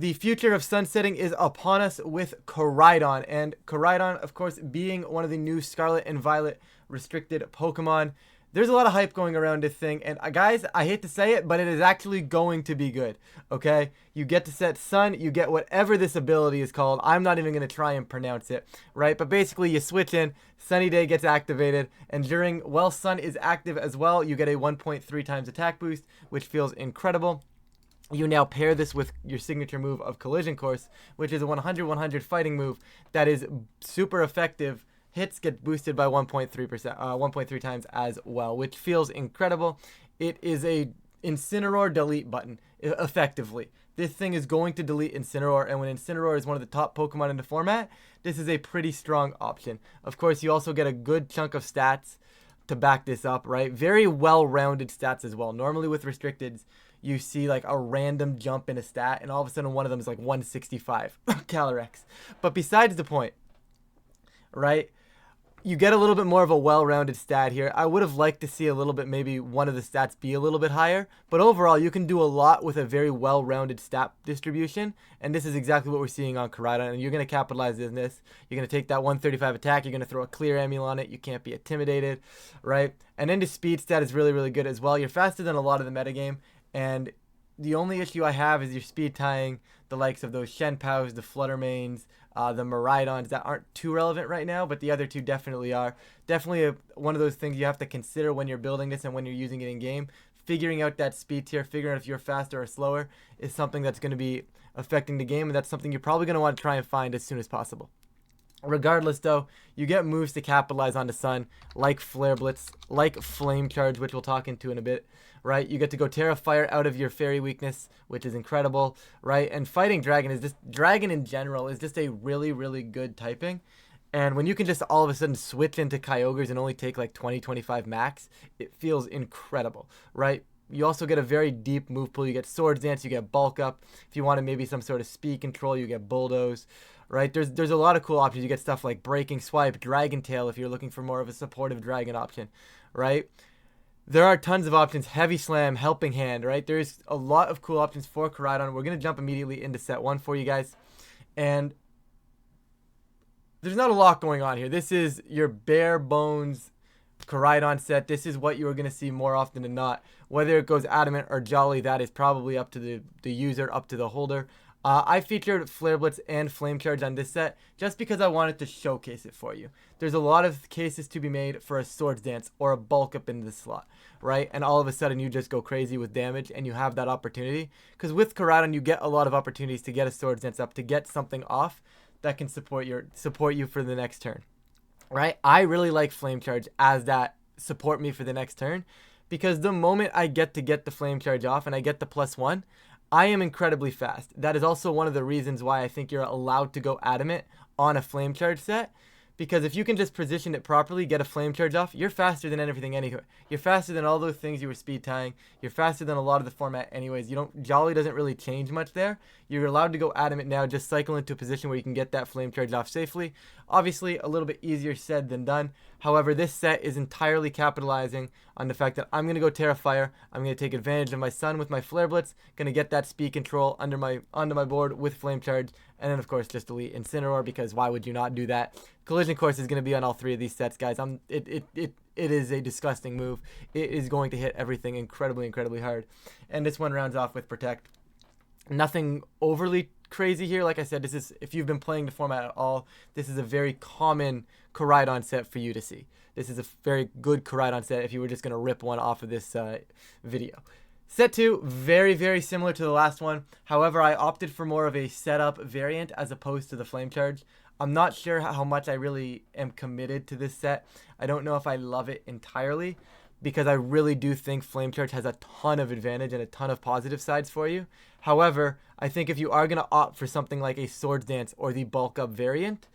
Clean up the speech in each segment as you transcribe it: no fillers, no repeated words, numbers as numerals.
the future of sunsetting is upon us with Koraidon. And Koraidon, of course, being one of the new Scarlet and Violet restricted Pokemon. There's a lot of hype going around this thing. And guys, I hate to say it, but it is actually going to be good. Okay? You get to set Sun. You get whatever this ability is called. I'm not even going to try and pronounce it. Right? But basically, you switch in. Sunny Day gets activated. And while Sun is active as well, you get a 1.3 times attack boost, which feels incredible. You now pair this with your signature move of Collision Course, which is a 100-100 fighting move that is super effective. Hits get boosted by 1.3 times as well, which feels incredible. It is a Incineroar delete button, effectively. This thing is going to delete Incineroar, and when Incineroar is one of the top Pokemon in the format, this is a pretty strong option. Of course, you also get a good chunk of stats to back this up, right? Very well-rounded stats as well. Normally with restricteds, you see like a random jump in a stat, and all of a sudden one of them is like 165 Calyrex. But besides the point, right? You get a little bit more of a well-rounded stat here. I would have liked to see a little bit, maybe one of the stats be a little bit higher. But overall, you can do a lot with a very well-rounded stat distribution. And this is exactly what we're seeing on Koraidon. And you're going to capitalize on this. You're going to take that 135 attack. You're going to throw a clear Emul on it. You can't be intimidated, right? And then the speed stat is really, really good as well. You're faster than a lot of the metagame. And the only issue I have is you're speed tying the likes of those Shenpaos, the Fluttermanes, the Miraidons that aren't too relevant right now, but the other two definitely are. Definitely one of those things you have to consider when you're building this and when you're using it in game. Figuring out that speed tier, figuring out if you're faster or slower is something that's going to be affecting the game, and that's something you're probably going to want to try and find as soon as possible. Regardless, though, you get moves to capitalize on the Sun, like Flare Blitz, like Flame Charge, which we'll talk into in a bit, right? You get to go Terra Fire out of your Fairy weakness, which is incredible, right? And fighting Dragon in general is just a really, really good typing. And when you can just all of a sudden switch into Kyogres and only take like 20-25 max, it feels incredible, right? You also get a very deep move pool. You get Swords Dance, you get Bulk Up. If you wanted maybe some sort of speed control, you get Bulldoze. Right, there's a lot of cool options. You get stuff like Breaking Swipe, Dragon Tail if you're looking for more of a supportive dragon option, right? There are tons of options. Heavy Slam, Helping Hand, right? There's a lot of cool options for Koraidon. We're going to jump immediately into set 1 for you guys. And there's not a lot going on here. This is your bare bones Koraidon set. This is what you are going to see more often than not. Whether it goes Adamant or Jolly, that is probably up to the user, up to the holder. I featured Flare Blitz and Flame Charge on this set just because I wanted to showcase it for you. There's a lot of cases to be made for a Swords Dance or a Bulk Up in this slot, right? And all of a sudden you just go crazy with damage and you have that opportunity. Because with Koraidon you get a lot of opportunities to get a Swords Dance up, to get something off that can support you for the next turn, right? I really like Flame Charge as that support me for the next turn, because the moment I get the Flame Charge off and I get the +1, I am incredibly fast. That is also one of the reasons why I think you're allowed to go Adamant on a Flame Charge set. Because if you can just position it properly, get a Flame Charge off, you're faster than everything anyway. You're faster than all those things you were speed tying. You're faster than a lot of the format anyways. Jolly doesn't really change much there. You're allowed to go Adamant now, just cycle into a position where you can get that Flame Charge off safely. Obviously, a little bit easier said than done. However, this set is entirely capitalizing on the fact that I'm going to go Terra Fire. I'm going to take advantage of my Sun with my Flare Blitz. Going to get that speed control onto my board with Flame Charge. And then, of course, just delete Incineroar, because why would you not do that? Collision Course is going to be on all 3 of these sets, guys. It is a disgusting move. It is going to hit everything incredibly, incredibly hard. And this one rounds off with Protect. Nothing overly crazy here. Like I said, this is, if you've been playing the format at all, this is a very common Koraidon set for you to see. This is a very good Koraidon set if you were just going to rip one off of this video. Set 2, very, very similar to the last one. However, I opted for more of a setup variant as opposed to the Flame Charge. I'm not sure how much I really am committed to this set. I don't know if I love it entirely, because I really do think Flame Charge has a ton of advantage and a ton of positive sides for you. However, I think if you are going to opt for something like a Swords Dance or the Bulk Up variant,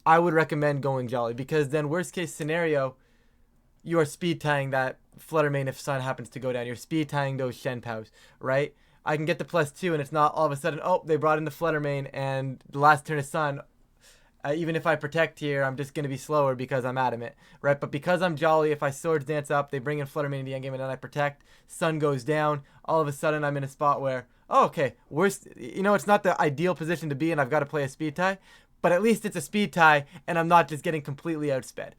I would recommend going Jolly, because then worst case scenario, you are speed tying that Fluttermane if Sun happens to go down. You're speed tying those Shenpaos, right? I can get the +2 and it's not all of a sudden, oh, they brought in the Fluttermane and the last turn of Sun, even if I protect here, I'm just going to be slower because I'm Adamant, right? But because I'm Jolly, if I Swords Dance up, they bring in Fluttermane in the endgame and then I protect, Sun goes down, all of a sudden I'm in a spot where oh, okay, worst, it's not the ideal position to be in. I've got to play a speed tie, but at least it's a speed tie, and I'm not just getting completely outsped,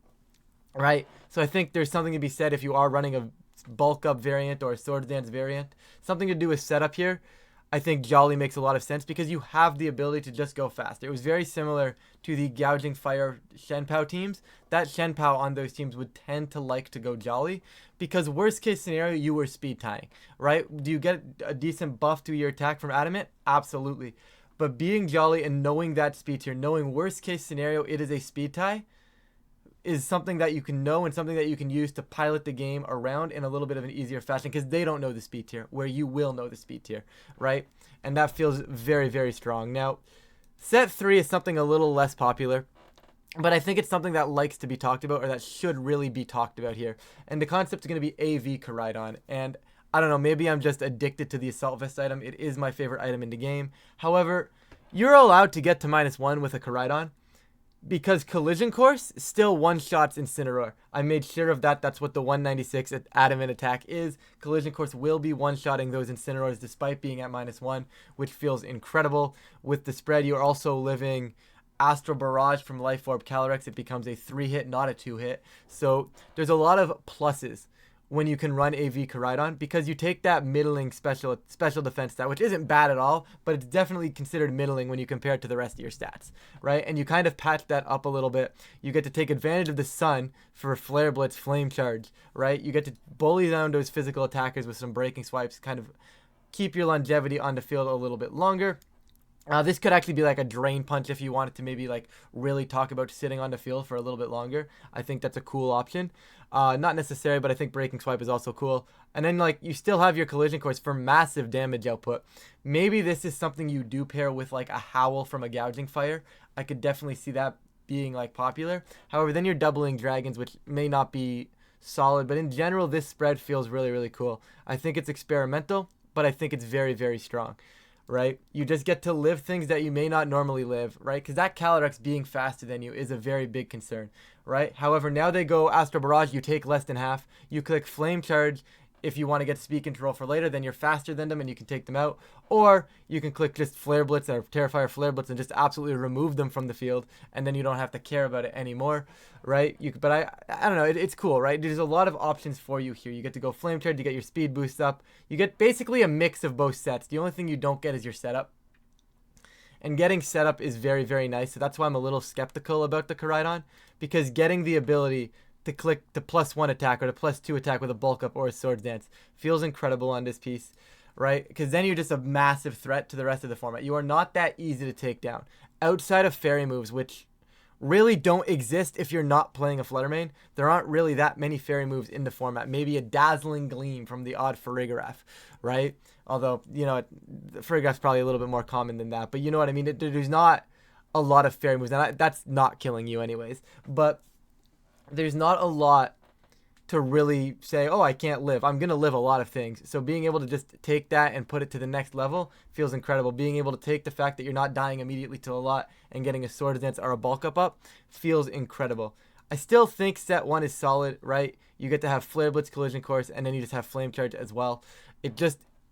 right? So I think there's something to be said if you are running a bulk up variant or a Swords Dance variant. Something to do with setup here. I think Jolly makes a lot of sense because you have the ability to just go fast. It was very similar to the Gouging Fire Shenpao teams. That Shenpao on those teams would tend to like to go Jolly because worst case scenario, you were speed tying, right? Do you get a decent buff to your attack from Adamant? Absolutely. But being Jolly and knowing that speed tier, knowing worst case scenario, it is a speed tie, is something that you can know and something that you can use to pilot the game around in a little bit of an easier fashion because they don't know the speed tier where you will know the speed tier, right? And that feels very, very strong. Now, set 3 is something a little less popular, but I think it's something that likes to be talked about or that should really be talked about here. And the concept is going to be AV Koraidon. And I don't know, maybe I'm just addicted to the Assault Vest item. It is my favorite item in the game. However, you're allowed to get to -1 with a Koraidon, because Collision Course still one-shots Incineroar. I made sure of that. That's what the 196 Adamant attack is. Collision Course will be one-shotting those Incineroars despite being at -1, which feels incredible. With the spread, you're also living Astral Barrage from Life Orb Calyrex. It becomes a 3-hit, not a 2-hit. So there's a lot of pluses when you can run AV Koraidon because you take that middling special defense stat, which isn't bad at all, but it's definitely considered middling when you compare it to the rest of your stats, right? And you kind of patch that up a little bit. You get to take advantage of the sun for Flare Blitz, Flame Charge, right? You get to bully down those physical attackers with some breaking swipes, kind of keep your longevity on the field a little bit longer. This could actually be like a drain punch if you wanted to maybe like really talk about sitting on the field for a little bit longer. I think that's a cool option. Not necessary, but I think breaking swipe is also cool. And then like you still have your collision course for massive damage output. Maybe this is something you do pair with like a howl from a gouging fire. I could definitely see that being like popular. However, then you're doubling dragons, which may not be solid, but in general, this spread feels really, really cool. I think it's experimental, but I think it's very, very strong. Right? You just get to live things that you may not normally live, right? Because that Calyrex being faster than you is a very big concern, right? However, now they go Astral Barrage, you take less than half. You click Flame Charge if you want to get speed control for later, then you're faster than them and you can take them out. Or you can click just Flare Blitz or Terrifier Flare Blitz and just absolutely remove them from the field, and then you don't have to care about it anymore, right? But I don't know, it's cool, right? There's a lot of options for you here. You get to go Flame Charge, you get your speed boost up. You get basically a mix of both sets. The only thing you don't get is your setup. And getting setup is very, very nice. So that's why I'm a little skeptical about the Koraidon, because getting the ability to click the +1 attack or the +2 attack with a bulk up or a Swords Dance feels incredible on this piece, right? Because then you're just a massive threat to the rest of the format. You are not that easy to take down. Outside of fairy moves, which really don't exist if you're not playing a Fluttermane, there aren't really that many fairy moves in the format. Maybe a Dazzling Gleam from the odd Farigiraf, right? Although, Farigiraf's probably a little bit more common than that. But you know what I mean? There's not a lot of fairy moves. And that's not killing you anyways. But there's not a lot to really say, oh, I can't live. I'm going to live a lot of things. So being able to just take that and put it to the next level feels incredible. Being able to take the fact that you're not dying immediately to a lot and getting a Swords Dance or a bulk up feels incredible. I still think set 1 is solid, right? You get to have Flare Blitz, Collision Course, and then you just have Flame Charge as well.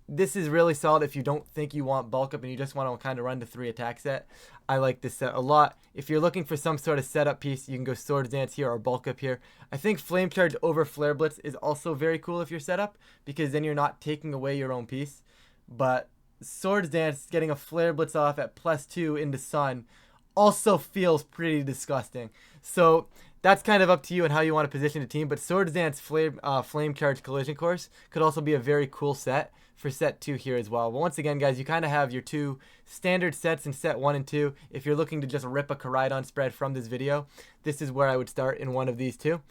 This is really solid if you don't think you want bulk up and you just want to kind of run the 3 attack set. I like this set a lot. If you're looking for some sort of setup piece, you can go Swords Dance here or bulk up here. I think Flame Charge over Flare Blitz is also very cool if you're set up, because then you're not taking away your own piece. But Swords Dance, getting a Flare Blitz off at +2 into Sun also feels pretty disgusting. So that's kind of up to you and how you want to position the team. But Swords Dance, Flame Charge, Collision Course could also be a very cool set for set 2 here as well. But once again, guys, you kind of have your 2 standard sets in set 1 and 2. If you're looking to just rip a Koraidon spread from this video, this is where I would start in one of these 2.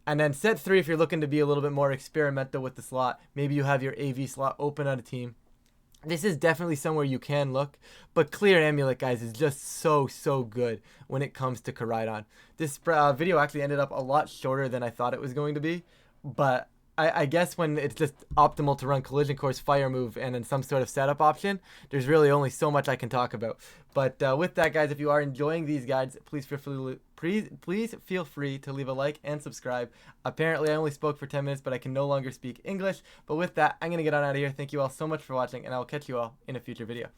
And then set 3, if you're looking to be a little bit more experimental with the slot, maybe you have your AV slot open on a team. This is definitely somewhere you can look, but Clear Amulet, guys, is just so good when it comes to Koraidon. This video actually ended up a lot shorter than I thought it was going to be, but I guess when it's just optimal to run collision course, fire move, and then some sort of setup option, there's really only so much I can talk about. But with that, guys, if you are enjoying these guides, please feel free to leave a like and subscribe. Apparently, I only spoke for 10 minutes, but I can no longer speak English. But with that, I'm going to get on out of here. Thank you all so much for watching, and I will catch you all in a future video.